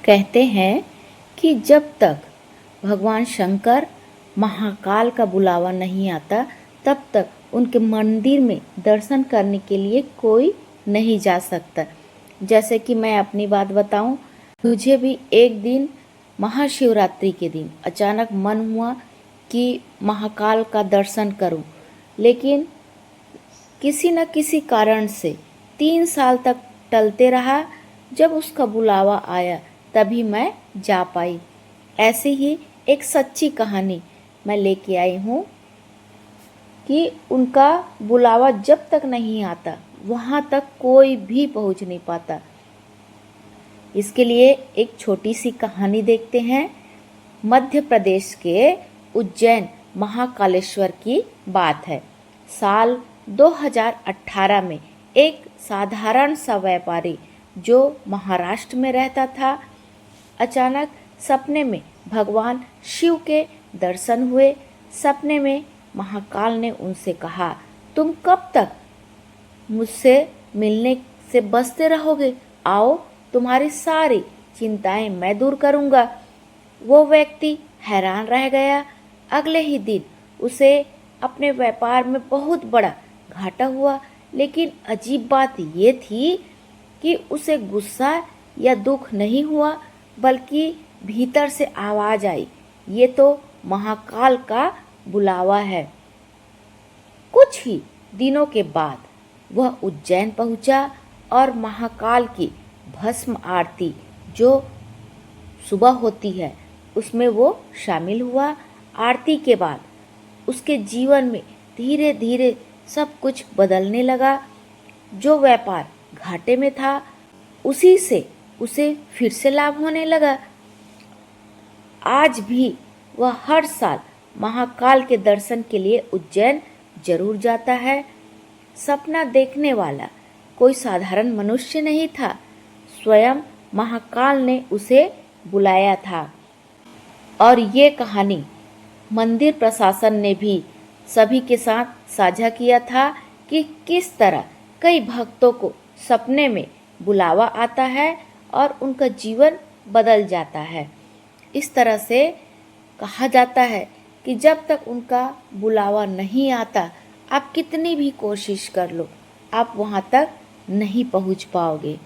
कहते हैं कि जब तक भगवान शंकर महाकाल का बुलावा नहीं आता तब तक उनके मंदिर में दर्शन करने के लिए कोई नहीं जा सकता। जैसे कि मैं अपनी बात बताऊं, मुझे भी एक दिन महाशिवरात्रि के दिन अचानक मन हुआ कि महाकाल का दर्शन करूं, लेकिन किसी न किसी कारण से 3 साल तक टलते रहा। जब उसका बुलावा आया तभी मैं जा पाई। ऐसे ही एक सच्ची कहानी मैं लेके आई हूँ कि उनका बुलावा जब तक नहीं आता वहाँ तक कोई भी पहुँच नहीं पाता। इसके लिए एक छोटी सी कहानी देखते हैं। मध्य प्रदेश के उज्जैन महाकालेश्वर की बात है। साल 2018 में एक साधारण सा व्यापारी जो महाराष्ट्र में रहता था, अचानक सपने में भगवान शिव के दर्शन हुए। सपने में महाकाल ने उनसे कहा, तुम कब तक मुझसे मिलने से बचते रहोगे? आओ, तुम्हारी सारी चिंताएं मैं दूर करूंगा। वो व्यक्ति हैरान रह गया। अगले ही दिन उसे अपने व्यापार में बहुत बड़ा घाटा हुआ, लेकिन अजीब बात ये थी कि उसे गुस्सा या दुख नहीं हुआ, बल्कि भीतर से आवाज आई, ये तो महाकाल का बुलावा है। कुछ ही दिनों के बाद वह उज्जैन पहुंचा और महाकाल की भस्म आरती जो सुबह होती है उसमें वो शामिल हुआ। आरती के बाद उसके जीवन में धीरे धीरे सब कुछ बदलने लगा। जो व्यापार घाटे में था उसी से उसे फिर से लाभ होने लगा। आज भी वह हर साल महाकाल के दर्शन के लिए उज्जैन जरूर जाता है। सपना देखने वाला कोई साधारण मनुष्य नहीं था, स्वयं महाकाल ने उसे बुलाया था। और ये कहानी मंदिर प्रशासन ने भी सभी के साथ साझा किया था कि किस तरह कई भक्तों को सपने में बुलावा आता है और उनका जीवन बदल जाता है। इस तरह से कहा जाता है कि जब तक उनका बुलावा नहीं आता, आप कितनी भी कोशिश कर लो, आप वहाँ तक नहीं पहुँच पाओगे।